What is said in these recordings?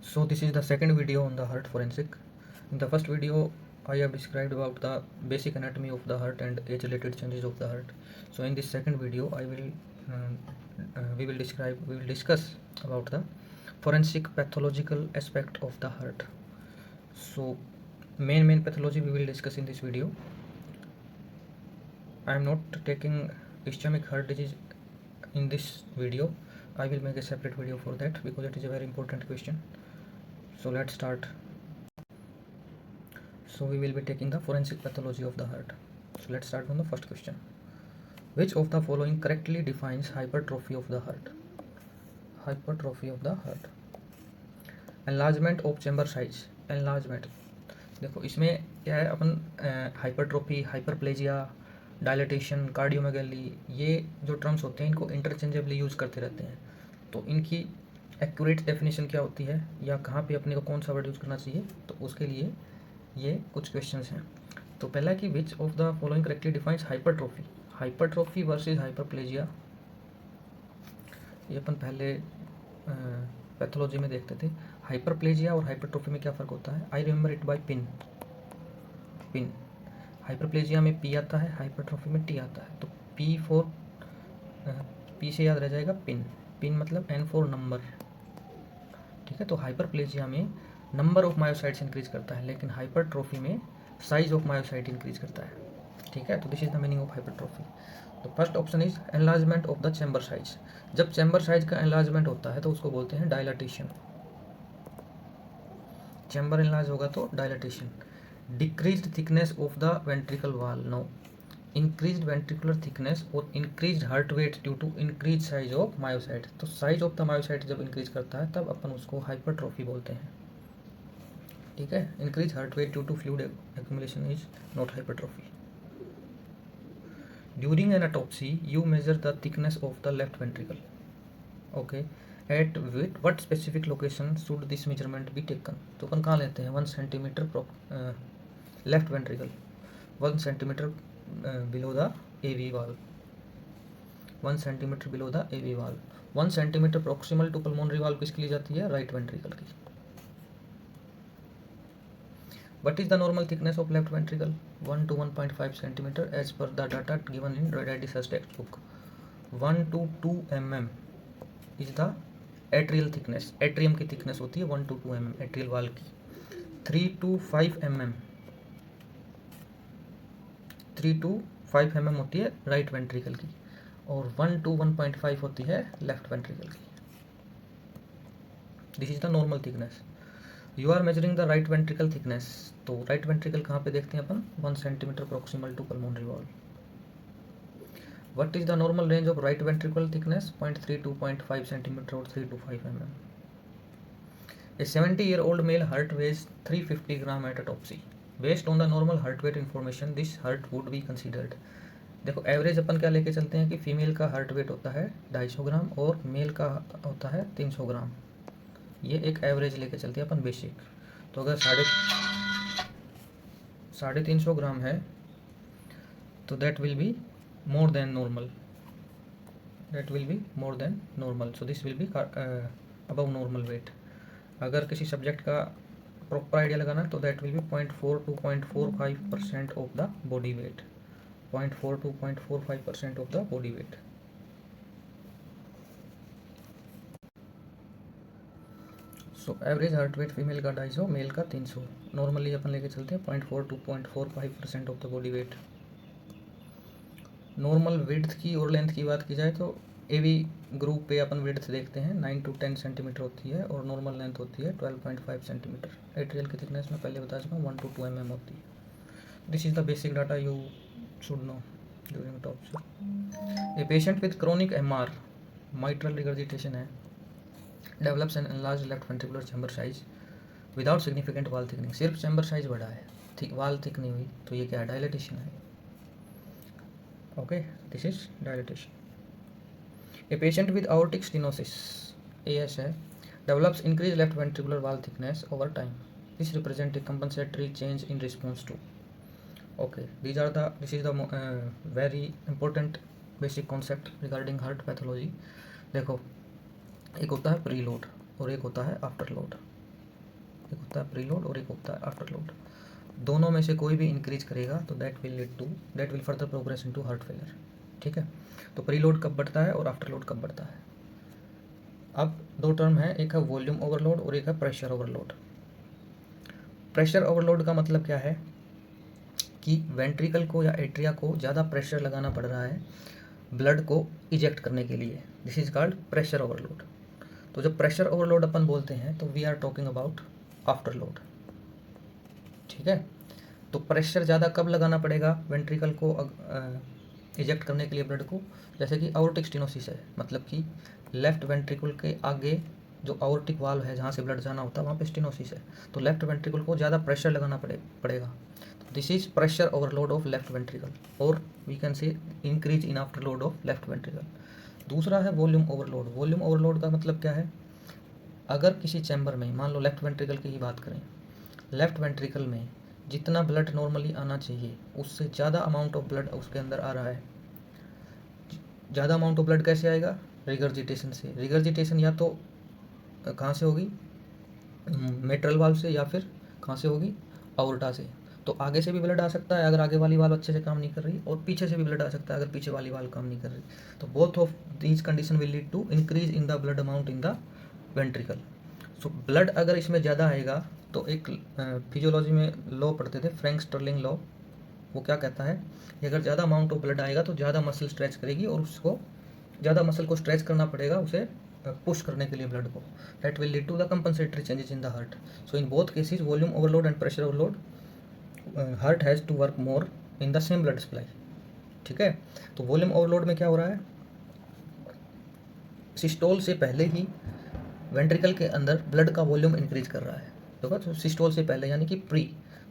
So this is the second video on the heart forensic. In the first video, I have described about the basic anatomy of the heart and age-related changes of the heart. So in this second video, we will discuss about the forensic pathological aspect of the heart. So main pathology we will discuss in this video. I am not taking ischemic heart disease in this video. I will make a separate video for that because it is a very important question. So let's start. So we will be taking the forensic pathology of the heart. So let's start from the first question. Which of the following correctly defines hypertrophy of the heart? Hypertrophy of the heart. Enlargement of chamber size. Enlargement. देखो इसमें क्या है, अपन hypertrophy, hyperplasia, dilatation, cardiomegaly, ये जो terms होते हैं इनको interchangeably use करते रहते हैं. तो इनकी एक्यूरेट डेफिनेशन क्या होती है या कहाँ पे अपने को कौन सा वर्ड यूज़ करना चाहिए, तो उसके लिए ये कुछ क्वेश्चंस हैं. तो पहला कि विच of the following correctly defines hypertrophy. Hypertrophy versus hyperplasia ये अपन पहले पैथोलॉजी में देखते थे. हाइपरप्लेजिया और हाइपरट्रोफी में क्या फ़र्क होता है? I remember it by pin. Hyperplasia में पी आता है, हाइपरट्रोफी में टी आता है. तो पी से याद रह जाएगा पिन मतलब एन फॉर नंबर. ठीक है, तो हाइपरप्लेजिया में नंबर ऑफ मायोसाइट्स इंक्रीज करता है, लेकिन हाइपरट्रोफी में साइज ऑफ मायोसाइट इंक्रीज करता है. ठीक है, तो this is the meaning of hypertrophy. तो first option is enlargement of the chamber size. जब चैम्बर साइज का एनलार्जमेंट होता है तो उसको बोलते हैं डायलाटेशन. चैम्बर एनलार्ज होगा तो dilatation. Decreased thickness of the ventricle wall. No, increased ventricular thickness और increased heart weight due to increase size of myocyte. तो साइज ऑफ द मायोसाइट जब इंक्रीज करता है तब अपन उसको हाइपरट्रोफी बोलते हैं. ठीक है, increase heart weight due to fluid accumulation is not hypertrophy. During an autopsy you measure the thickness of the left ventricle. Okay, at what specific location should this measurement be taken. तो अपन कहाँ लेते हैं? 1 centimetre left ventricle, 1 centimetre below the AV wall, 1 centimetre below the AV wall. 1 centimetre proximal to pulmonary वाल किसके लिए जाती है? राइट वेंट्रिकल की. What is the normal thickness of left ventricle? 1 to 1.5 centimeter as per the data given in Reddy's textbook. 1 to 2 mm is the atrial thickness. Atrium की thickness होती है 1 to 2 mm atrial wall की. 3 to 5 mm, 3 to 5 mm होती है right ventricle की और 1 to 1.5 होती है left ventricle की. This is the normal thickness. You are measuring the right ventricle thickness. तो राइट वेंट्रिकल कहाँ पे देखते हैं अपन? 1 centimetre proximal to pulmonary wall. What is the normal range of right ventricle thickness? 0.3 to 0.5 centimetre और 3 to 5 mm. A 70-year-old male heart weighs 350 gram at autopsy. Based on the normal heart weight information this heart would be considered. देखो average अपन क्या लेके चलते हैं कि female का heart wait होता है 250 ग्राम और मेल का होता है 300 ग्राम. ये एक एवरेज लेके चलते हैं अपन बेसिक. तो अगर 350 ग्राम है तो that will be more than normal. So this will be above normal weight. अगर किसी सब्जेक्ट का प्रॉपर आइडिया लगाना तो that will be 0.4 to 0.45% of the body weight. 0.4 to 0.45% of the body weight. So average heart weight female का 250, mail का 300. Normally अपन लेके चलते हैं 0.4 to 0.45% of the body wait. Normal width की और लेंथ की बात की जाए तो AV ग्रुप पे अपन विड्थ देखते हैं 9 to 10 सेंटीमीटर होती है और नॉर्मल लेंथ होती है 12.5 सेंटीमीटर. एट्रियल की थिकनेस में पहले बता चुका हूँ 1 to 2 mm होती है. This is the basic data you should know during autopsy. A patient with chronic MR, mitral regurgitation है, develops an enlarge left ventricular chamber size without significant wall thickening. सिर्फ chamber size बढ़ा है, वाल thick नहीं हुई, तो ये क्या है? डायलिटेशन है. Okay, this is dilatation. A patient with aortic stenosis, AS है, develops increase left ventricular wall thickness over time. This represent a compensatory change in response to. Okay, this is the very important basic concept regarding heart pathology. देखो, एक होता है pre load और एक होता है after load. होता है प्री लोड और एक होता है आफ्टर लोड। दोनों में से कोई भी इंक्रीज करेगा तो that will further progress into heart failure. ठीक है, तो प्री लोड कब बढ़ता है और आफ्टर लोड कब बढ़ता है। अब दो टर्म है, एक है वॉल्यूम ओवरलोड और एक है प्रेशर ओवरलोड। प्रेशर ओवरलोड का मतलब क्या है कि वेंट्रिकल को या एट्रिया को ज़्यादा प्रेशर लगाना पड़ रहा है ब्लड को इजेक्ट करने के लिए, this is called pressure overload. तो जब प्रेशर ओवरलोड अपन बोलते हैं तो we are talking about after load. ठीक है, तो प्रेशर ज़्यादा कब लगाना पड़ेगा वेंट्रिकल को इजेक्ट करने के लिए ब्लड को, जैसे कि आयोर्टिक स्टेनोसिस है, मतलब कि लेफ्ट वेंट्रिकल के आगे जो आयोर्टिक वाल्व है जहाँ से ब्लड जाना होता है वहाँ पे स्टेनोसिस है, तो लेफ्ट वेंट्रिकल को ज़्यादा प्रेशर लगाना पड़ेगा। This is pressure overload of left ventricle और we can say increase in after load of left ventricle. दूसरा है वॉल्यूम ओवरलोड। वॉल्यूम ओवरलोड का मतलब क्या है, अगर किसी चैम्बर में, मान लो लेफ्ट वेंट्रिकल की ही बात करें, लेफ्ट वेंट्रिकल में जितना ब्लड नॉर्मली आना चाहिए उससे ज़्यादा अमाउंट ऑफ ब्लड उसके अंदर आ रहा है। ज़्यादा अमाउंट ऑफ ब्लड कैसे आएगा, रिगर्जिटेशन से। रिगर्जिटेशन या तो कहाँ से होगी, मेट्रल वाल्व से, या फिर कहाँ से होगी, आउर्टा से। तो आगे से भी ब्लड आ सकता है अगर आगे वाली वाल्व अच्छे से काम नहीं कर रही, और पीछे से भी ब्लड आ सकता है अगर पीछे वाली वाल्व काम नहीं कर रही। तो both of these condition will lead to increase in the blood amount in the ventricle. So blood अगर इसमें ज़्यादा आएगा तो एक फिजियोलॉजी में लॉ पढ़ते थे, फ्रैंक स्टर्लिंग लॉ, वो क्या कहता है कि अगर ज़्यादा अमाउंट ऑफ ब्लड आएगा तो ज़्यादा मसल स्ट्रेच करेगी और उसको ज़्यादा मसल को स्ट्रेच करना पड़ेगा उसे पुश करने के लिए ब्लड को, that will lead to the compensatory changes in the heart. So in both cases volume overload and pressure overload heart has to work more in the same blood supply. ठीक है, तो volume overload में क्या हो रहा है, systole से पहले ही वेंट्रिकल के अंदर ब्लड का वॉल्यूम इंक्रीज कर रहा है, तो सिस्टोल से पहले यानी कि प्री,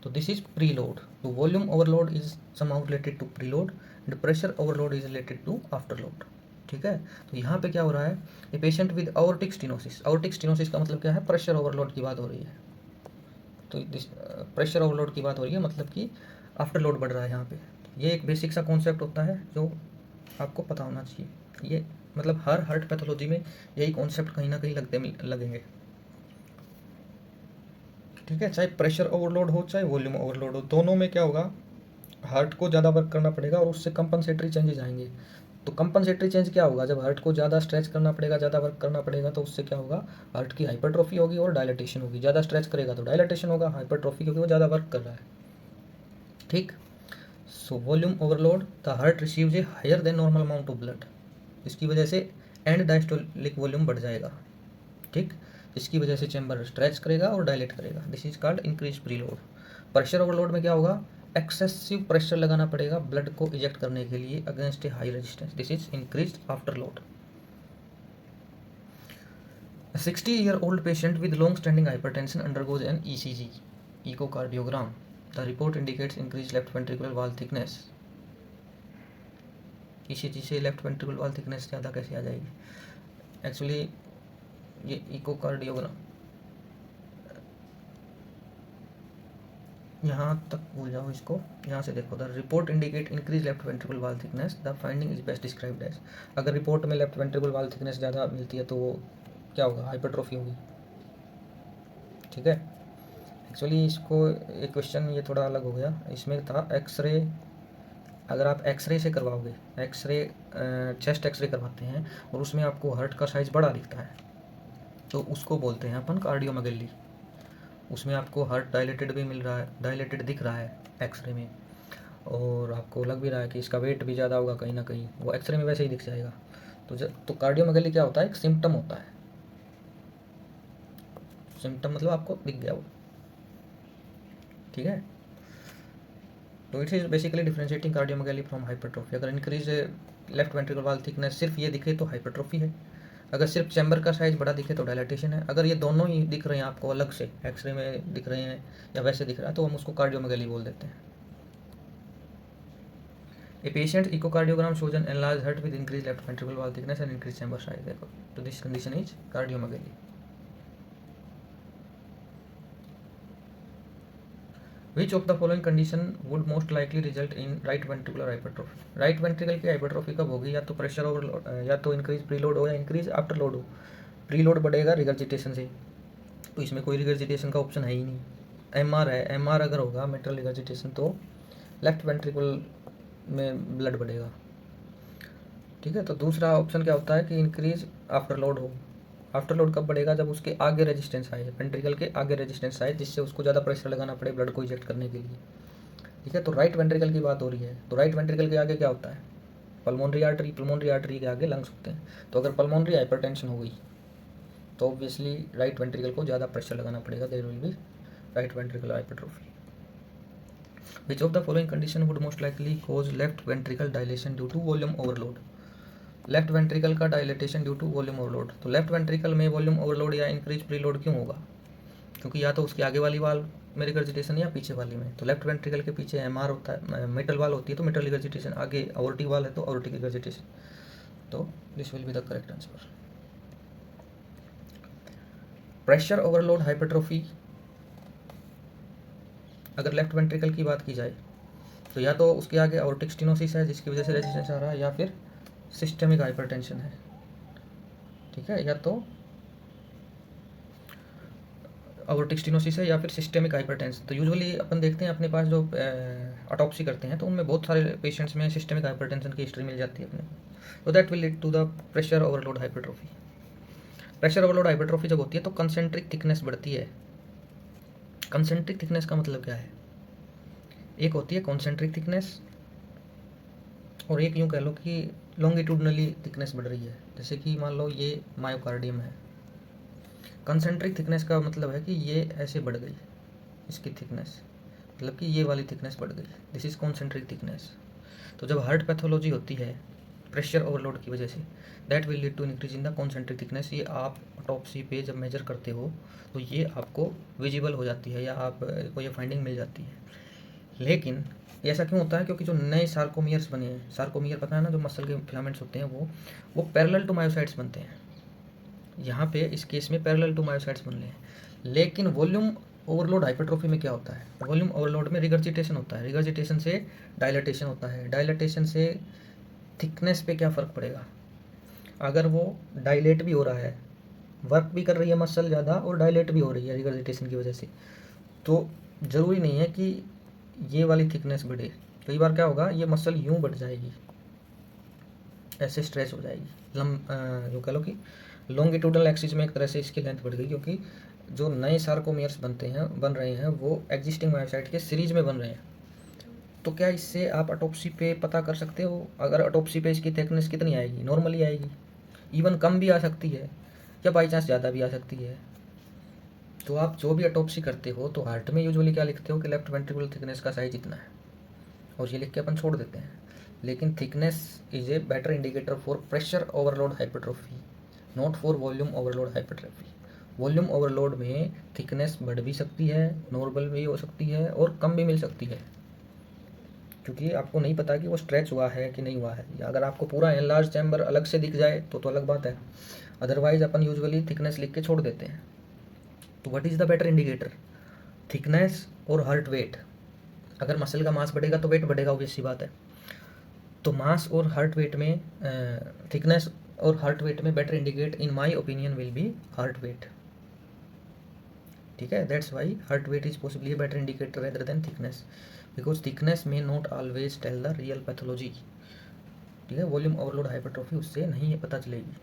तो दिस इज प्री लोड। तो volume overload is somehow related to pre load and pressure overload is related to after load. ठीक है, तो यहाँ पे क्या हो रहा है, a patient with aortic stenosis, aortic stenosis का मतलब क्या है, प्रेशर ओवरलोड की बात हो रही है। तो दिस प्रेशर ओवरलोड की बात हो रही है, मतलब कि आफ्टर लोड बढ़ रहा है यहाँ पे। ये एक बेसिक सा कॉन्सेप्ट होता है जो आपको पता होना चाहिए। ये मतलब हर हार्ट पैथोलॉजी में यही कॉन्सेप्ट कहीं ना कहीं लगेंगे। ठीक है, चाहे प्रेशर ओवरलोड हो चाहे वॉल्यूम ओवरलोड हो, दोनों में क्या होगा, हार्ट को ज़्यादा वर्क करना पड़ेगा और उससे कंपनसेटरी चेंजेस आएंगे। तो कंपनसेटरी चेंज क्या होगा, जब हार्ट को ज़्यादा स्ट्रेच करना पड़ेगा, ज़्यादा वर्क करना पड़ेगा, तो उससे क्या होगा, हार्ट की हाइपरट्रॉफी होगी और डायलेटेशन होगी। ज़्यादा स्ट्रेच करेगा तो डायलेटेशन होगा, हाइपरट्रॉफी क्योंकि वो ज़्यादा वर्क कर रहा है। ठीक, so volume overload, the heart receives a higher than normal amount of blood, इसकी वजह से एंड डायस्टोलिक वॉल्यूम बढ़ जाएगा। ठीक, इसकी वजह से चैम्बर स्ट्रेच करेगा और डायलेट करेगा, this is called increase preload. Pressure overload में क्या होगा, एक्सेसिव प्रेशर लगाना पड़ेगा ब्लड को इजेक्ट करने के लिए against A high resistance, this is increase after load. 60-year-old patient with long standing hypertension undergoes an ECG, echocardiogram. The report indicates increased left ventricular wall thickness. ECG से left ventricle wall thickness ज़्यादा कैसे आ जाएगी, actually ये echocardiogram यहाँ तक भूल जाओ इसको, यहाँ से देखो, the report indicate increase left ventricle wall thickness, the finding is best described as. अगर रिपोर्ट में लेफ्ट वेंट्रिकल वॉल थिकनेस ज़्यादा मिलती है तो वो क्या होगा, हाइपरट्रॉफी होगी। ठीक है, एक्चुअली इसको एक क्वेश्चन ये थोड़ा अलग हो गया, इसमें था एक्सरे, अगर आप एक्सरे से करवाओगे, एक्सरे चेस्ट एक्सरे करवाते हैं और उसमें आपको हार्ट का साइज़ बड़ा दिखता है तो उसको बोलते हैं अपन कार्डियोमेगली। उसमें आपको हार्ट डायलेटेड भी मिल रहा है, डायलेटेड दिख रहा है एक्सरे में, और आपको लग भी रहा है कि इसका वेट भी ज़्यादा होगा कहीं ना कहीं, वो एक्सरे में वैसे ही दिख जाएगा। तो कार्डियोमेगली क्या होता है, एक सिम्टम होता है, सिम्टम मतलब आपको दिख गया वो। ठीक है, तो it is basically differentiating cardiomegaly from hypertrophy. अगर increase left ventricle wall thickness सिर्फ ये दिखे तो हाइपरट्रॉफी है, अगर सिर्फ चैम्बर का साइज बड़ा दिखे तो डायलेटेशन है। अगर ये दोनों ही दिख रहे हैं आपको अलग से, एक्सरे में दिख रहे हैं या वैसे दिख रहा है, तो हम उसको कार्डियोमेगली बोल देते हैं। A patient echocardiogram shows an enlarge heart with increase left ventricle wall thickness and increase chamber size, देखो, तो this condition is cardiomegaly. Which of the following condition would most likely result in right ventricular hypertrophy? Right ventricle की hypertrophy कब होगी, या तो pressure overload, या तो increase preload हो या इंक्रीज आफ्टर लोड हो। प्रीलोड बढ़ेगा रिगर्जिटेशन से, तो इसमें कोई रिगर्जिटेशन का ऑप्शन है ही नहीं। एमआर है, एमआर अगर होगा मिट्रल रिगर्जिटेशन तो लेफ्ट वेंट्रिकल में ब्लड बढ़ेगा। ठीक है, तो दूसरा ऑप्शन क्या होता है कि इंक्रीज आफ्टर लोड हो। आफ्टर लोड कब बढ़ेगा? जब उसके आगे रेजिस्टेंस आए, वेंट्रिकल के आगे रेजिस्टेंस आए, जिससे उसको ज़्यादा प्रेशर लगाना पड़े ब्लड को इजेक्ट करने के लिए। ठीक है, तो राइट वेंट्रिकल की बात हो रही है, तो राइट वेंट्रिकल के आगे क्या होता है? पल्मोनरी आर्टरी, पल्मोनरी आर्टरी के आगे लंग्स होते हैं। तो अगर पल्मोनरी हाइपरटेंशन हो गई तो ऑब्वियसली राइट वेंट्रिकल को ज़्यादा प्रेशर लगाना पड़ेगा, there will be right ventricle hypertrophy. Which of the following condition would most likely cause left ventricle dilation due to volume overload? Left ventricle का dilatation due to volume overload. तो left ventricle में volume overload या increase preload क्यों होगा? क्योंकि या तो उसके आगे वाली वाल में रिगर्जिटेशन या पीछे वाली में। तो लेफ्ट वेंट्रिकल के पीछे एमआर होता है, मिटल वाल होती है, तो मिटल रिगर्जिटेशन, आगे अवोर्टिक वाल है तो अवोर्टिक रिगर्जिटेशन। तो this will be the correct answer. Pressure overload hypertrophy अगर लेफ्ट वेंट्रिकल की बात की जाए तो या तो उसके आगे अवोर्टिक स्टेनोसिस है जिसकी वजह से रेजिस्टेंस आ रहा है, या फिर सिस्टेमिक हाइपरटेंशन है। ठीक है, या तो अवोर्टिक स्टेनोसिस है या फिर सिस्टेमिक हाइपरटेंशन। तो यूजुअली अपन देखते हैं अपने पास जो ऑटोप्सी करते हैं तो उनमें बहुत सारे पेशेंट्स में सिस्टेमिक हाइपरटेंशन की हिस्ट्री मिल जाती है अपने को। तो that will lead to the pressure overload hypertrophy. Pressure overload hypertrophy जब होती है तो कंसेंट्रिक थिकनेस बढ़ती है। कंसेंट्रिक थिकनेस का मतलब क्या है? एक होती है कॉन्सेंट्रिक थिकनेस और एक यूँ कह लो कि लॉन्गिट्यूडनली थिकनेस बढ़ रही है। जैसे कि मान लो ये मायोकार्डियम है, कंसेंट्रिक थिकनेस का मतलब है कि ये ऐसे बढ़ गई इसकी थिकनेस, मतलब कि ये वाली थिकनेस बढ़ गई, दिस इज कॉन्सेंट्रिक थिकनेस। तो जब हार्ट पैथोलॉजी होती है प्रेशर ओवरलोड की वजह से, that will lead to increase in the concentric thickness. ये आप ऑटोप्सी पे जब मेजर करते हो तो ये आपको विजिबल हो जाती है या आपको ये फाइंडिंग मिल जाती है। लेकिन ऐसा क्यों होता है? क्योंकि जो नए सार्कोमियर्स बने हैं, सार्कोमियर पता है ना, जो मसल के फिलामेंट्स होते हैं वो पैरेलल टू मायोसाइट्स बनते हैं। यहाँ पे इस केस में पैरेलल टू मायोसाइट्स बन रहे हैं। लेकिन वॉल्यूम ओवरलोड हाइपरट्रोफी में क्या होता है? वॉल्यूम ओवरलोड में रिगर्जिटेशन होता है, रिगर्जिटेशन से डायलेटेशन होता है, डायलेटेशन से थिकनेस पे क्या फ़र्क पड़ेगा? अगर वो डायलेट भी हो रहा है, वर्क भी कर रही है मसल ज़्यादा और डायलेट भी हो रही है रिगर्जिटेशन की वजह से, तो ज़रूरी नहीं है कि ये वाली थिकनेस बढ़े। कई बार क्या होगा, ये मसल यूँ बढ़ जाएगी, ऐसे स्ट्रेच हो जाएगी, यूँ कह लो कि लॉन्गिट्यूडनल एक्सिस में एक तरह से इसकी लेंथ बढ़ गई, क्योंकि जो नए सार्कोमियर्स बन रहे हैं वो एग्जिस्टिंग मायोसाइट के सीरीज में बन रहे हैं। तो क्या इससे आप ऑटोप्सी पे पता कर सकते हो? अगर ऑटोप्सी पे इसकी थिकनेस कितनी आएगी? नॉर्मली आएगी, इवन कम भी आ सकती है या बाई चांस ज़्यादा भी आ सकती है। तो आप जो भी ऑटोप्सी करते हो तो हार्ट में यूजुअली क्या लिखते हो कि लेफ्ट वेंट्रिकुलर थिकनेस का साइज इतना है, और ये लिख के अपन छोड़ देते हैं। लेकिन thickness is a better indicator for pressure overload hypertrophy, not for volume overload hypertrophy. Volume overload में थिकनेस बढ़ भी सकती है, नॉर्मल भी हो सकती है और कम भी मिल सकती है, क्योंकि आपको नहीं पता कि वो स्ट्रेच हुआ है कि नहीं हुआ है। या अगर आपको पूरा एनलार्ज चैम्बर अलग से दिख जाए तो अलग बात है, अदरवाइज अपन यूजुअली थिकनेस लिख के छोड़ देते हैं। तो what is the better indicator? Thickness और हार्ट वेट। अगर मसल का मास बढ़ेगा तो वेट बढ़ेगा, ऑब्वियस सी बात है। तो मास और हार्ट वेट में थिकनेस और हार्ट वेट में better indicate in my opinion will be heart weight. ठीक है, that's why heart weight is possibly better indicator rather than thickness, because thickness में not always tell the real pathology. ठीक है, volume overload hypertrophy उससे नहीं पता चलेगी।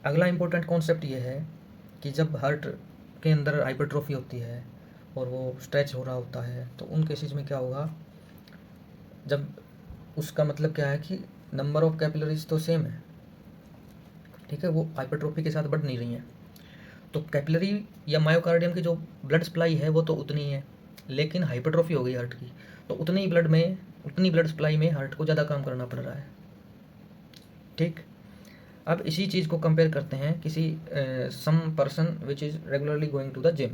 अगला इंपॉर्टेंट कॉन्सेप्ट ये है कि जब हार्ट के अंदर हाइपरट्रोफी होती है और वो स्ट्रेच हो रहा होता है तो उन केसेस में क्या होगा, जब उसका मतलब क्या है कि नंबर ऑफ कैपिलरीज तो सेम है, ठीक है, वो हाइपरट्रोफी के साथ बढ़ नहीं रही हैं। तो कैपिलरी या मायोकार्डियम की जो ब्लड सप्लाई है वो तो उतनी ही है, लेकिन हाइपरट्रोफी हो गई हार्ट की तो उतनी ब्लड सप्लाई में हार्ट को ज़्यादा काम करना पड़ रहा है। ठीक, अब इसी चीज़ को कंपेयर करते हैं किसी some person which is regularly going to the gym.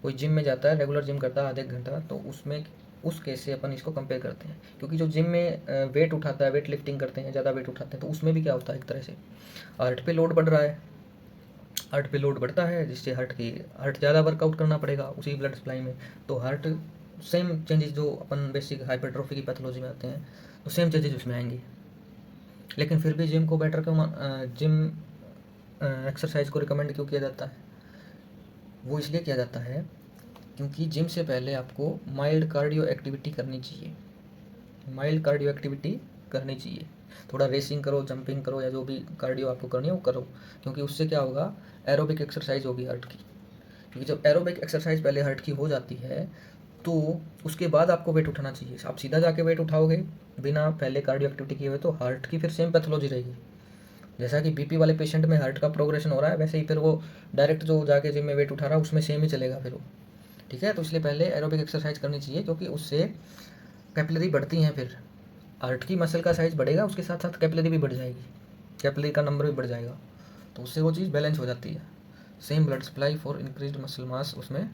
कोई जिम में जाता है, रेगुलर जिम करता है आधे घंटा, तो उसमें उस केस से अपन इसको कंपेयर करते हैं। क्योंकि जो जिम में वेट उठाता है, वेट लिफ्टिंग करते हैं, ज़्यादा वेट उठाते हैं, तो उसमें भी क्या होता है, एक तरह से हार्ट पे लोड बढ़ रहा है, हार्ट पे लोड बढ़ता है जिससे हार्ट ज़्यादा वर्कआउट करना पड़ेगा उसी ब्लड सप्लाई में। तो हार्ट सेम चेंजेस जो अपन बेसिक हाइपरट्रोफी की पैथोलॉजी में आते हैं तो सेम चेंजेस उसमें आएंगे। लेकिन फिर भी जिम को बेटर क्यों जिम एक्सरसाइज को रिकमेंड क्यों किया जाता है? वो इसलिए किया जाता है क्योंकि जिम से पहले आपको माइल्ड कार्डियो एक्टिविटी करनी चाहिए। माइल्ड कार्डियो एक्टिविटी करनी चाहिए, थोड़ा रेसिंग करो, जंपिंग करो, या जो भी कार्डियो आपको करनी है वो करो, क्योंकि उससे क्या होगा, एरोबिक एक्सरसाइज होगी हार्ट की। क्योंकि जब एरोबिक एक्सरसाइज पहले हार्ट की हो जाती है तो उसके बाद आपको वेट उठाना चाहिए। आप सीधा जाके वेट उठाओगे बिना पहले कार्डियो एक्टिविटी किए हुए तो हार्ट की फिर सेम पैथोलॉजी रहेगी। जैसा कि बीपी वाले पेशेंट में हार्ट का प्रोग्रेशन हो रहा है, वैसे ही फिर वो डायरेक्ट जो जाके जिम में वेट उठा रहा है उसमें सेम ही चलेगा फिर वो। ठीक है, तो इसलिए पहले एरोबिक एक्सरसाइज करनी चाहिए, क्योंकि उससे कैपिलरी बढ़ती हैं, फिर हार्ट की मसल का साइज बढ़ेगा, उसके साथ साथ कैपिलरी भी बढ़ जाएगी, कैपिलरी का नंबर भी बढ़ जाएगा, तो उससे वो चीज़ बैलेंस हो जाती है। Same blood supply for increased muscle mass उसमें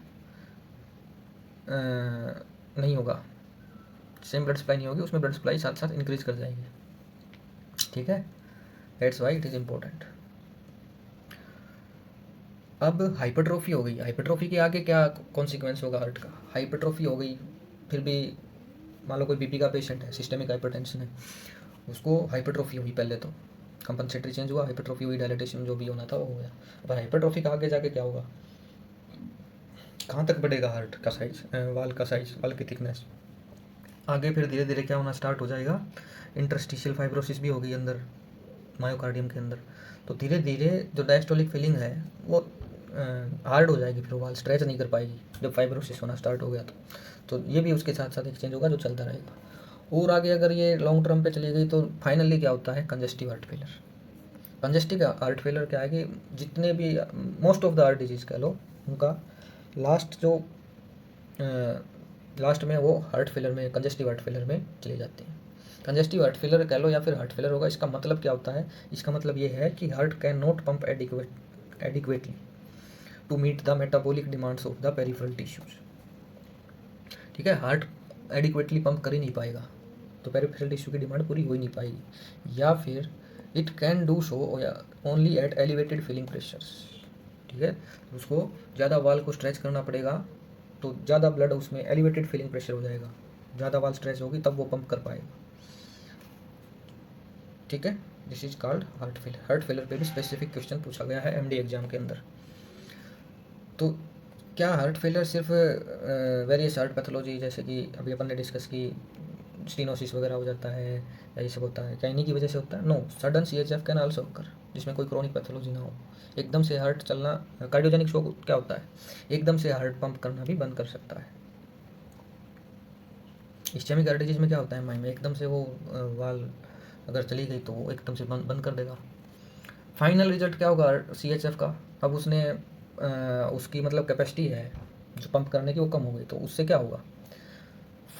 नहीं होगा, सेम ब्लड सप्लाई नहीं होगी उसमें, ब्लड सप्लाई साथ साथ इंक्रीज कर जाएगी। ठीक है, that's why it is important. अब हाइपरट्रोफी हो गई, हाइपरट्रोफी के आगे क्या कॉन्सिक्वेंस होगा हार्ट का? हाइपरट्रोफी हो गई, फिर भी मान लो कोई बीपी का पेशेंट है, सिस्टेमिक हाइपरटेंशन है, उसको हाइपरट्रोफी हुई, पहले तो कंपनसेटरी चेंज हुआ, हाइपरट्रोफी हुई, डायलिटेशन जो भी होना था वो हो गया। अब हाइपरट्रोफी का आगे जाके क्या होगा, कहाँ तक बढ़ेगा हार्ट का साइज, वाल का साइज, वाल की थिकनेस। आगे फिर धीरे धीरे क्या होना स्टार्ट हो जाएगा, इंटरस्टिशियल फाइब्रोसिस भी होगी अंदर, मायोकार्डियम के अंदर। तो धीरे धीरे जो डायस्टोलिक फीलिंग है वो हार्ड हो जाएगी, फिर वाल स्ट्रेच नहीं कर पाएगी जब फाइब्रोसिस होना स्टार्ट हो गया तो ये भी उसके साथ साथ एक चेंज होगा जो चलता रहेगा। और आगे अगर ये लॉन्ग टर्म पे चली गई तो फाइनली क्या होता है, congestive heart failure. Congestive heart failure क्या है कि जितने भी most of the heart disease कह लो, उनका लास्ट में वो हार्ट फेलर में, कंजेस्टिव हार्ट फेलर में चले जाते हैं। कंजेस्टिव हार्ट फेलर कह लो या फिर हार्ट फेलर होगा, इसका मतलब क्या होता है, इसका मतलब ये है कि heart can not pump adequately to meet the metabolic demands of the peripheral tissues. ठीक है, हार्ट एडिक्वेटली पंप कर ही नहीं पाएगा तो पेरिफेरल टिश्यू की डिमांड पूरी हो ही नहीं पाएगी, या फिर it can do so only at elevated filling pressures. ठीक है, उसको ज़्यादा वाल को स्ट्रेच करना पड़ेगा तो ज़्यादा ब्लड उसमें एलिवेटेड फीलिंग प्रेशर हो जाएगा, ज़्यादा वाल स्ट्रेच होगी तब वो पंप कर पाएगा। ठीक है, this is called heart failure. Heart failure पे भी स्पेसिफिक क्वेश्चन पूछा गया है एमडी एग्जाम के अंदर। तो क्या हार्ट फेलर सिर्फ वेरियस हार्ट पैथोलॉजी जैसे कि अभी अपन ने डिस्कस की, स्टीनोसिस वगैरह हो जाता है या ये सब होता है, क्या इन्हीं की वजह से होता है? No, sudden CHF can also occur, जिसमें कोई क्रोनिक पैथोलॉजी ना हो। एकदम से हार्ट चलना, कार्डियोजेनिक शॉक क्या होता है, एकदम से हार्ट पंप करना भी बंद कर सकता है। इस्चेमिक हार्ट डिजीज में क्या होता है, माइंड में एकदम से वो वाल अगर चली गई तो वो एकदम से बंद कर देगा। फाइनल रिजल्ट क्या होगा CHF का, अब उसने उसकी मतलब कैपेसिटी है जो पंप करने की वो कम हो गई, तो उससे क्या होगा,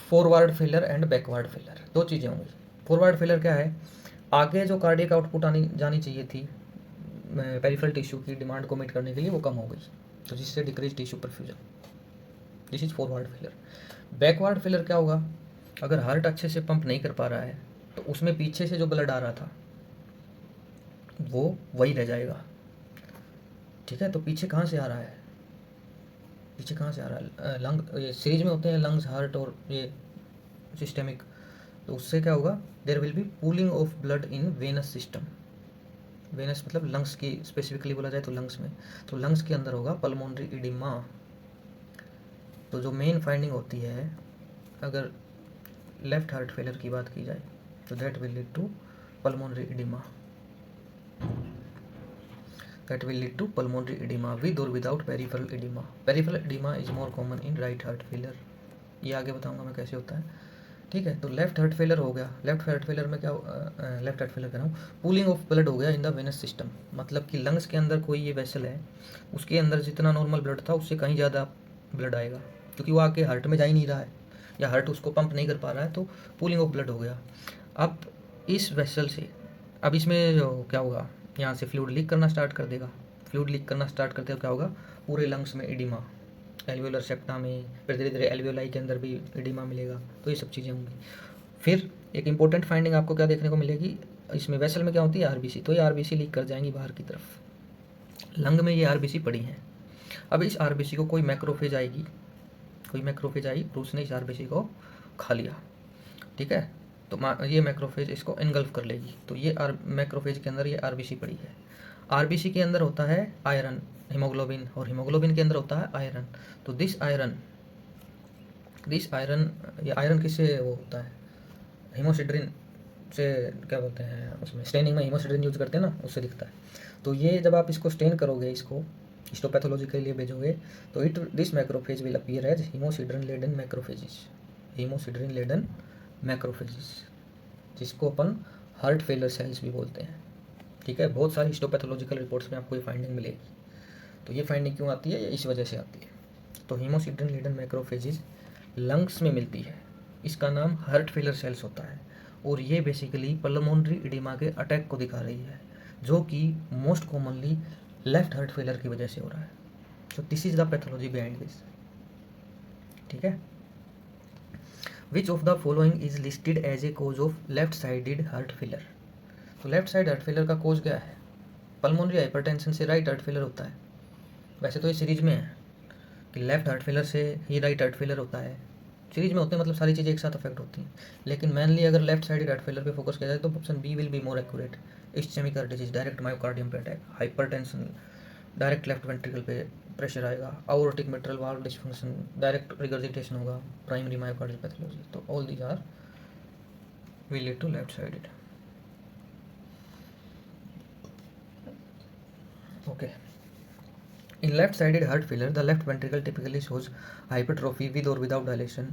forward failure and backward failure, दो चीज़ें होंगी। फॉरवर्ड फेलर क्या है, आगे जो कार्डियक आउटपुट आनी जानी चाहिए थी पेरिफेरल टिश्यू की डिमांड को मीट करने के लिए, वो कम हो गई, तो जिससे decrease tissue perfusion, this is forward failure. Backward failure क्या होगा, अगर हार्ट अच्छे से पंप नहीं कर पा रहा है तो उसमें पीछे से जो ब्लड आ रहा था वो वही रह जाएगा। ठीक है, तो पीछे कहाँ से आ रहा है, पीछे कहाँ से आ रहा है, लंग, ये सीरीज में होते हैं लंग्स, हार्ट और ये सिस्टेमिक, तो उससे क्या होगा, there will be pooling of blood in venous system. Venous मतलब लंग्स की स्पेसिफिकली बोला जाए तो लंग्स में, तो लंग्स के अंदर होगा पल्मोनरी इडिमा। तो जो मेन फाइंडिंग होती है अगर लेफ्ट हार्ट फेलर की बात की जाए तो that will lead to pulmonary oedema, that will lead to pulmonary edema with or without peripheral edema. Peripheral edema is more common in right heart failure, ये आगे बताऊंगा मैं कैसे होता है। ठीक है, तो लेफ्ट हार्ट फेलर हो गया, लेफ्ट हार्ट फेलर में क्या, लेफ्ट हार्ट फेलर कह रहा हूँ, पूलिंग ऑफ ब्लड हो गया इन द वेनस सिस्टम, मतलब कि लंग्स के अंदर कोई ये वेसल है, उसके अंदर जितना नॉर्मल ब्लड था उससे कहीं ज़्यादा ब्लड आएगा, क्योंकि वो आके हार्ट में जा ही नहीं रहा है या हार्ट उसको पंप नहीं कर पा रहा है, तो पूलिंग ऑफ ब्लड हो गया। अब इस वेसल से, अब इसमें जो क्या होगा, यहाँ से फ्लूइड लीक करना स्टार्ट कर देगा, फ्लूइड लीक करना स्टार्ट करते हो क्या होगा, पूरे लंग्स में एडिमा, एल्वियोलर सेप्टा में, फिर धीरे धीरे एल्वियोलाई के अंदर भी एडिमा मिलेगा, तो ये सब चीज़ें होंगी। फिर एक इंपॉर्टेंट फाइंडिंग आपको क्या देखने को मिलेगी, इसमें वेसल में क्या होती है, आरबीसी, तो ये आरबीसी लीक कर जाएंगी बाहर की तरफ, लंग में ये आरबीसी पड़ी हैं। अब इस आरबीसी को कोई मैक्रोफेज आएगी, कोई मैक्रोफेज आई और उसने इस आरबीसी को खा लिया। ठीक है, तो ये मैक्रोफेज इसको एनगल्फ कर लेगी, तो ये मैक्रोफेज के अंदर ये आरबीसी पड़ी है। आरबीसी के अंदर होता है आयरन, हीमोग्लोबिन, और हीमोग्लोबिन के अंदर होता है आयरन। तो दिस आयरन, ये आयरन किससे वो होता है, हीमोसिड्रिन से, क्या बोलते हैं उसमें स्टेनिंग में हीमोसिड्रिन यूज करते हैं ना, उससे दिखता है। तो ये जब आप इसको स्टेन करोगे, इसको हिस्टोपैथोलॉजी के लिए भेजोगे, तो this macrophage will appear as haemosiderin laden macrophages, haemosiderin laden macrophages, जिसको अपन हार्ट फेलर सेल्स भी बोलते हैं। ठीक है, बहुत सारी हिस्टोपैथोलॉजिकल रिपोर्ट्स में आपको ये फाइंडिंग मिलेगी। तो ये फाइंडिंग क्यों आती है, ये इस वजह से आती है। तो हीमोसिड्रिन लेडन मैक्रोफेजिस लंग्स में मिलती है, इसका नाम हार्ट फेलर सेल्स होता है, और ये बेसिकली पल्मोनरी इडिमा के अटैक को दिखा रही है, जो कि most commonly left heart failure की वजह से हो रहा है। तो this is the pathology behind this. ठीक है, which of the following is listed as a cause of left sided heart failure. तो लेफ्ट साइड हार्ट फेलर का कोज क्या है, पल्मोनरी हाइपरटेंशन से राइट हार्ट फेलर होता है। वैसे तो ये सीरीज में है कि लेफ्ट हार्ट फेलर से ही राइट हार्ट फेलर होता है, सीरीज में होते हैं, मतलब सारी चीज़ें एक साथ अफेक्ट होती हैं। लेकिन मेनली अगर लेफ्ट साइड हार्ट फेलर पे फोकस किया जाए तो option B will be more accurate. Ischaemic heart disease, direct myocardium पे attack, hypertension, direct left ventricle पे प्रेशर आएगा, aortic mitral valve dysfunction, direct regurgitation होगा, प्राइमरी मायोकार्डियल पैथोलॉजी। तो all these are will lead to left sided. Okay, in left-sided heart failure, the left ventricle typically shows hypertrophy with or without dilation.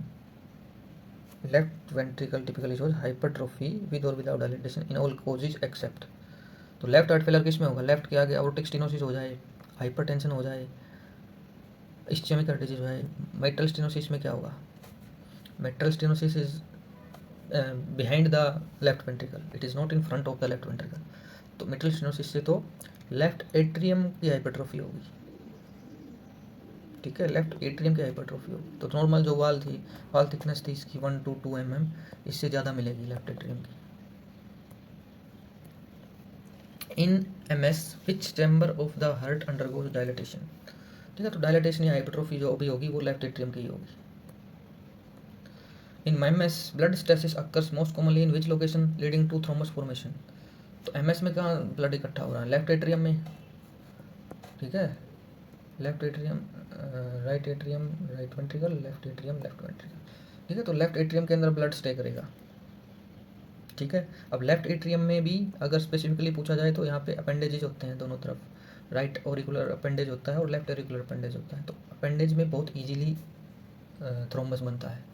Left ventricle typically shows hypertrophy with or without dilation in all causes except. तो left heart failure किस में होगा, left के आगे aortic stenosis हो जाए, hypertension हो जाए, इस्चेमिक हार्ट डिजीज हो जाए। मेटल स्टेनोसिस में क्या होगा, metal stenosis is behind the left ventricle, it is not in front of the left ventricle. तो मेटल स्टेनोसिस से तो लेफ्ट एट्रियम की हाइपरट्रोफी होगी। ठीक है, लेफ्ट एट्रियम की हाइपरट्रोफी होगी। तो नॉर्मल जो वाल थी, वाल थिकनेस थी इसकी 1 to 2 mm, इससे ज़्यादा मिलेगी लेफ्ट एट्रियम की। इन MS which chamber of the heart undergoes dilatation. ठीक है, तो डायलिटेशन या हाइपरट्रोफी जो भी होगी वो लेफ्ट एट्रियम की ही होगी। In MS blood stasis occurs most commonly in which location leading to thrombus formation. तो MS में कहाँ ब्लड इकट्ठा हो रहा है, लेफ्ट एट्रियम में। ठीक है, left atrium, right atrium, right ventricle, left atrium, left ventricle. ठीक है, तो लेफ्ट एट्रियम के अंदर ब्लड स्टे करेगा। ठीक है, अब लेफ्ट एट्रियम में भी अगर स्पेसिफिकली पूछा जाए तो यहाँ पे अपेंडेजेज होते हैं दोनों तरफ, राइट ऑरिकुलर अपेंडेज होता है और लेफ्ट ऑरिकुलर अपेंडेज होता है। तो अपेंडेज में बहुत ईजिली थ्रोम्बस बनता है,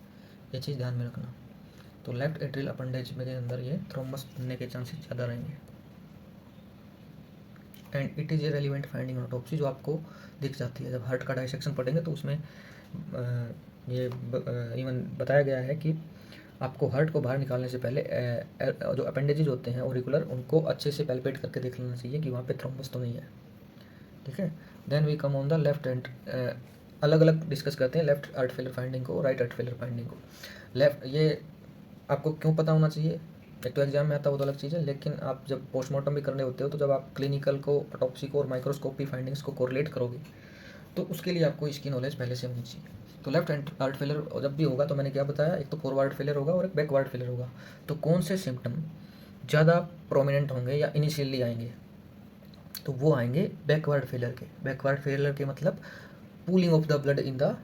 ये चीज़ ध्यान में रखना। तो लेफ्ट एट्रियल अपेंडेज में के अंदर ये थ्रोम्बस बनने के चांसेस ज़्यादा रहेंगे। And it is A relevant finding autopsy, जो आपको दिख जाती है जब हार्ट का डाइसेक्शन पढ़ेंगे, तो उसमें ये इवन बताया गया है कि आपको हार्ट को बाहर निकालने से पहले जो अपेंडेजेज होते हैं ऑरिकुलर, उनको अच्छे से पैल्पेट करके देख लेना चाहिए कि वहाँ पे थ्रोम्बस तो नहीं है। ठीक है, then we come on the left hand, अलग अलग डिस्कस करते हैं लेफ्ट हार्ट फेलर फाइंडिंग को, राइट हार्ट फेलर फाइंडिंग को। लेफ्ट, ये आपको क्यों पता होना चाहिए, एक तो एग्जाम में आता है वो तो अलग चीज़ है, लेकिन आप जब पोस्टमार्टम भी करने होते हो तो जब आप क्लिनिकल को, ऑटोप्सी को और माइक्रोस्कोपी फाइंडिंग्स को कोरिलेट करोगे, तो उसके लिए आपको इसकी नॉलेज पहले से होनी चाहिए। तो लेफ्ट हार्ट फेलर जब भी होगा तो मैंने क्या बताया, एक तो फॉरवर्ड फेलर होगा और एक बैकवर्ड फेलर होगा। तो कौन से सिम्टम ज़्यादा प्रोमिनेंट होंगे या इनिशियली आएंगे, तो वो आएंगे बैकवर्ड फेलर के। बैकवर्ड फेलर के मतलब pooling of the blood in the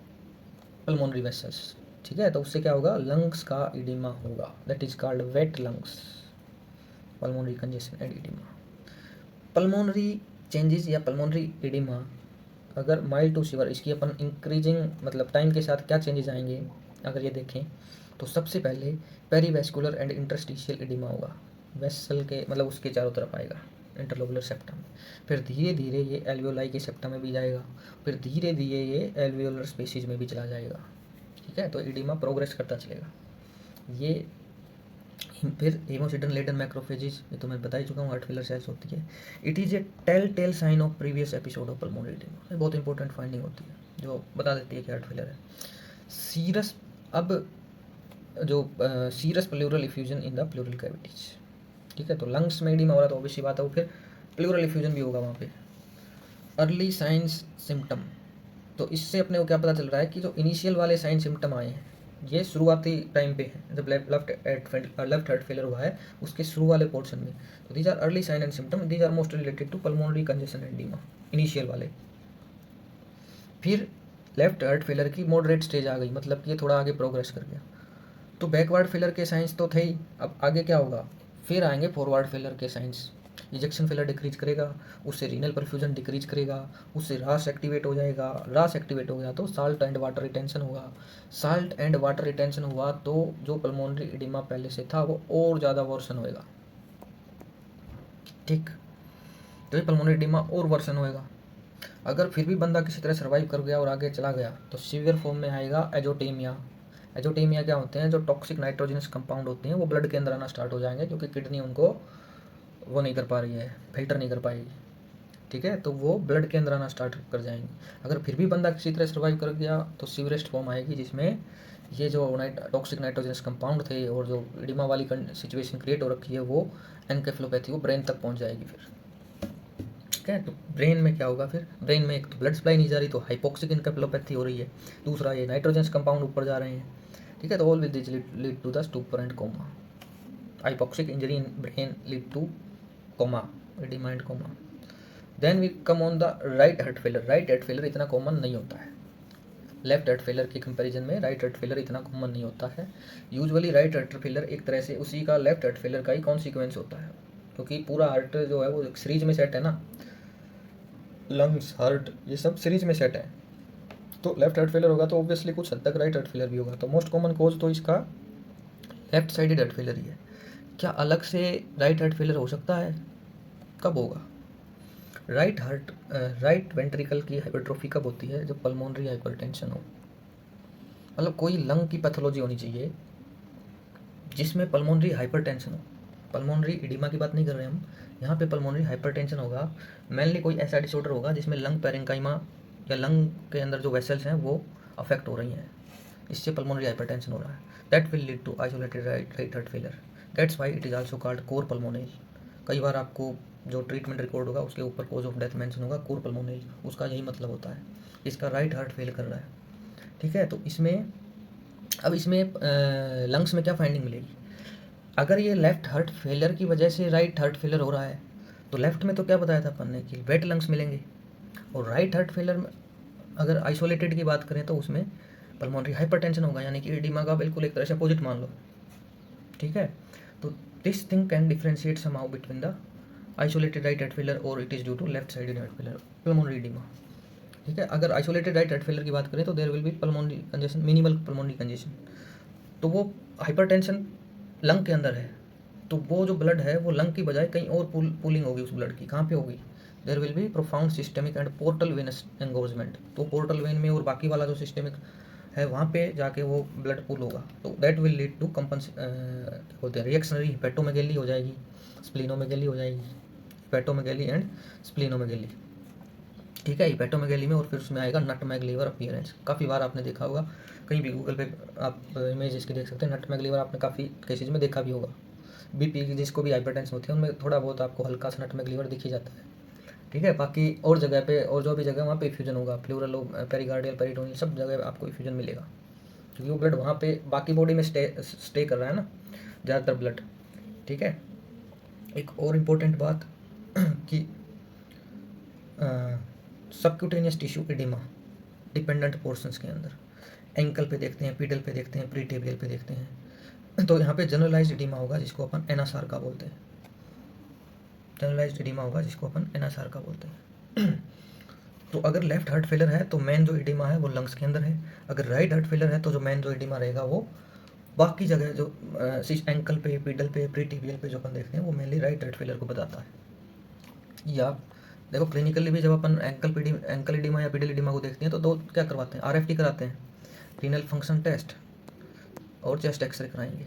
pulmonary vessels. ठीक है, तो उससे क्या होगा, लंग्स का इडिमा होगा, that is called wet lungs, pulmonary congestion and oedema. Pulmonary changes या पल्मोनरी इडिमा अगर माइल्ड टू सीवर, इसकी अपन इंक्रीजिंग मतलब टाइम के साथ क्या चेंजेस आएंगे अगर ये देखें, तो सबसे पहले पेरीवेस्कुलर एंड इंटरस्टिशियल इडिमा होगा, वेसल के मतलब उसके चारों तरफ आएगा, इंटरलोबुलर सेप्टम। फिर धीरे धीरे ये एल्वियोलाई के सेप्टम में भी जाएगा, फिर धीरे धीरे ये एल्वियोलर स्पेसीज में भी चला जाएगा। ठीक है, तो इडिमा प्रोग्रेस करता चलेगा। ये फिर हीमोसिड्रिन लेडन मैक्रोफेजिस, ये तो मैं बता ही चुका हूँ, हार्ट फेलर सेल्स होती है। It is a tell sign of previous episode of pulmonary oedema, ये बहुत इंपॉर्टेंट फाइंडिंग होती है जो बता देती है कि हार्ट फेलर है। सीरस, अब जो serous pleural effusion in the pleural cavities. ठीक है, तो लंग्स में इडिमा हो रहा तो ऑब्वियसली बात है वो फिर प्लूरल इफ्यूजन भी होगा वहाँ पे। अर्ली साइंस सिम्टम, तो इससे अपने को क्या पता चल रहा है कि जो इनिशियल वाले साइन सिम्टम आए हैं ये शुरुआती टाइम पे है जब लेफ्ट हार्ट फेलियर हुआ है, उसके शुरू वाले पोर्शन में। तो these are early sign and symptom, these are most related to pulmonary congestion and oedema, initial वाले। फिर लेफ्ट हार्ट फेलियर की मॉडरेट स्टेज आ गई, मतलब कि ये थोड़ा आगे प्रोग्रेस कर गया। तो बैकवर्ड फेलियर के साइंस तो थे ही, अब आगे क्या होगा, फिर आएंगे फॉरवर्ड फेलियर के साइंस। इजेक्शन फेलियर डिक्रीज करेगा, उससे रीनल परफ्यूजन डिक्रीज करेगा, उससे रास एक्टिवेट हो जाएगा, रास एक्टिवेट हो गया तो साल्ट एंड वाटर रिटेंशन होगा, साल्ट एंड वाटर रिटेंशन हुआ तो जो पल्मोनरी एडिमा पहले से था वो और ज़्यादा वर्सन होएगा। ठीक, तो ये पल्मोनरी एडिमा और वर्सन होएगा। अगर फिर भी बंदा किसी तरह सर्वाइव कर गया और आगे चला गया तो सीवियर फॉर्म में आएगा एजोटेमिया। एजोटेमिया क्या होते हैं, जो टॉक्सिक नाइट्रोजनस कंपाउंड होते हैं वो ब्लड के अंदर आना स्टार्ट हो जाएंगे, क्योंकि किडनी उनको वो नहीं कर पा रही है, फिल्टर नहीं कर पाएगी। ठीक है, तो वो ब्लड के अंदर आना स्टार्ट कर जाएंगे। अगर फिर भी बंदा किसी तरह सर्वाइव कर गया तो सीवरेस्ट फॉर्म आएगी, जिसमें ये जो टॉक्सिक नाइट्रोजनस कंपाउंड थे और जो एडिमा वाली सिचुएशन क्रिएट हो रखी है वो एनकेफेलोपैथी, वो ब्रेन तक पहुंच जाएगी फिर। ठीक है, तो ब्रेन में क्या होगा, फिर ब्रेन में एक तो ब्लड सप्लाई नहीं जा रही तो हाइपोक्सिक एनकेफेलोपैथी हो रही है, दूसरा ये नाइट्रोजन कंपाउंड ऊपर जा रहे हैं। ठीक है, तो all will this lead to the stupor and coma. Hypoxic injury in brain lead to coma, oedema and coma. Then we come on the right heart failure. Right heart failure इतना common नहीं होता है, left heart failure के comparison में right heart failure इतना common नहीं होता है। यूजुअली राइट हार्ट फेलियर एक तरह से उसी का लेफ्ट हार्ट फेलियर का ही कॉन्सिक्वेंस होता है, क्योंकि पूरा हार्ट जो है वो सीरीज में सेट है ना, लंग्स हार्ट ये सब सीरीज में सेट है। तो लेफ्ट हार्ट फेलियर होगा तो ऑब्वियसली कुछ हद तक राइट हार्ट फेलियर भी होगा। तो मोस्ट कॉमन कोज तो इसका लेफ्ट साइडेड हार्ट फेलियर ही है। क्या अलग से राइट हार्ट फेलियर हो सकता है, कब होगा? राइट वेंट्रिकल की हाइपरट्रोफी कब होती है? जब पल्मोनरी हाइपरटेंशन हो, मतलब कोई लंग की पैथोलॉजी होनी चाहिए जिसमें पल्मोनरी हाइपरटेंशन हो। पल्मोनरी एडिमा की बात नहीं कर रहे हम यहाँ पे, पल्मोनरी हाइपरटेंशन होगा। मेनली कोई ऐसा डिसऑर्डर होगा जिसमें लंग पैरेंकाइमा या लंग के अंदर जो वेसल्स हैं वो अफेक्ट हो रही हैं, इससे पल्मोनरी हाइपरटेंशन हो रहा है। That will lead to isolated right heart failure. That's why it is also called cor pulmonale. कई बार आपको जो ट्रीटमेंट रिकॉर्ड होगा उसके ऊपर कॉज ऑफ डेथ मेंशन होगा कोर पल्मोनल, उसका यही मतलब होता है, इसका राइट हार्ट फेल कर रहा है। ठीक है, तो इसमें अब इसमें लंग्स में क्या फाइंडिंग मिलेगी? अगर ये लेफ्ट हार्ट फेलियर की वजह से राइट हार्ट फेलियर हो रहा है तो लेफ्ट में तो क्या बताया था अपन ने कि वेट लंग्स मिलेंगे, और राइट हार्ट फेलियर में अगर आइसोलेटेड की बात करें तो उसमें पल्मोनरी हाइपरटेंशन होगा, यानी कि एडिमा का बिल्कुल एक तरह से अपोजिट मान लो। ठीक है, तो this thing can differentiate somehow between the isolated right heart failure और it is due to left sided heart failure, pulmonary oedema. ठीक है, अगर आइसोलेटेड राइट हार्ट फेलियर की बात करें तो there will be pulmonary congestion, minimal pulmonary congestion, तो वो हाइपरटेंशन लंग के अंदर है, तो वो जो ब्लड है वो लंग की बजाय कहीं और पुलिंग होगी उस ब्लड की। कहाँ पे होगी? There will be profound systemic and portal venous engorgement, तो पोर्टल वेन में और बाकी वाला जो सिस्टेमिक है वहाँ पे जाके वो ब्लड पुल होगा, तो दैट विल लीड टू बोलते हैं रिएक्शनरी हिपेटोमेगेली हो जाएगी, स्प्लीनोमेगेली हो जाएगी, हिपेटोमेगेली एंड स्प्लीनोमेगेली। ठीक है, हिपेटोमेगेली में और फिर उसमें आएगा नटमैग लीवर अपीयरेंस। काफ़ी बार आपने देखा होगा, कहीं भी गूगल पे आप इमेज इसकी देख सकते हैं, नटमैग लीवर आपने काफ़ी केसेज में देखा भी होगा। बीपी की जिसको भी हाइपरटेंशन होती है उनमें थोड़ा बहुत आपको हल्का सा नटमैग लीवर दिख ही जाता है। ठीक है, बाकी और जगह पे और जो भी जगह वहाँ पे इफ्यूजन होगा, प्लूरल पेरिकार्डियल पेरिटोनियल सब जगह आपको इफ्यूजन मिलेगा, क्योंकि वो ब्लड वहाँ पे बाकी बॉडी में स्टे कर रहा है ना ज़्यादातर ब्लड। ठीक है, एक और इम्पोर्टेंट बात कि subcutaneous tissue oedema dependent portions के अंदर एंकल पे देखते हैं, पीडल पे देखते हैं, प्रीटेबियल पे देखते हैं, तो यहाँ पे जनरलाइज्ड एडिमा होगा जिसको अपन एनासार का बोलते हैं, जनरलाइज्ड एडिमा होगा जिसको अपन एनासार का बोलते हैं। तो अगर लेफ्ट हार्ट फेलियर है तो मेन जो एडिमा है वो लंग्स के अंदर है, अगर राइट हार्ट फेलियर है तो जो मेन जो एडिमा रहेगा वो बाकी जगह जो एंकल पे, पीडल पे, प्रीटेबियल पे जो अपन देखते हैं वो मेनली राइट हार्ट फेलियर को बताता है। या देखो क्लिनिकली भी जब अपन एंकल एडिमा या पीडल एडिमा को देखते हैं तो दो क्या करवाते हैं, आरएफटी कराते हैं, रीनल फंक्शन टेस्ट, और चेस्ट एक्सरे कराएंगे।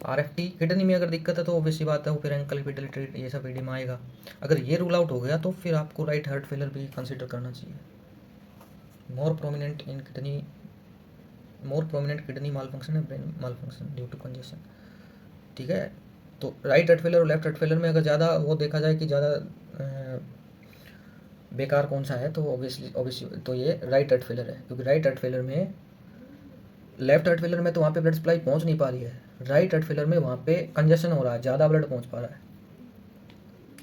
आरएफटी किडनी में अगर दिक्कत है तो ऑब्वियसली बात है वो फिर एंकल पीडल ट्रीट ये सब एडिमा आएगा। अगर ये रूल आउट हो गया तो फिर आपको राइट हार्ट फेलियर भी कंसिडर करना चाहिए। More prominent kidney malfunction है brain malfunction due to congestion. ठीक है, तो राइट हार्ट फेलियर और लेफ्ट हार्ट फेलियर में अगर ज़्यादा वो देखा जाए कि ज़्यादा बेकार कौन सा है तो ऑब्वियसली तो ये राइट हार्ट फेलियर है, क्योंकि राइट हार्ट फेलियर में लेफ्ट हार्ट फेलियर में तो वहाँ पे ब्लड सप्लाई पहुँच नहीं पा रही है, राइट हार्ट फेलियर में वहाँ पे कंजेशन हो रहा है, ज़्यादा ब्लड पहुँच पा रहा है,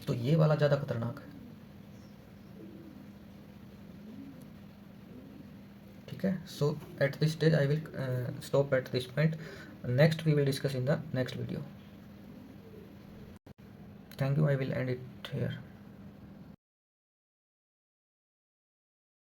तो ये वाला ज़्यादा खतरनाक है। ठीक है, so at this stage I will stop at this point, next we will discuss in the next video. Thank you, I will end it here.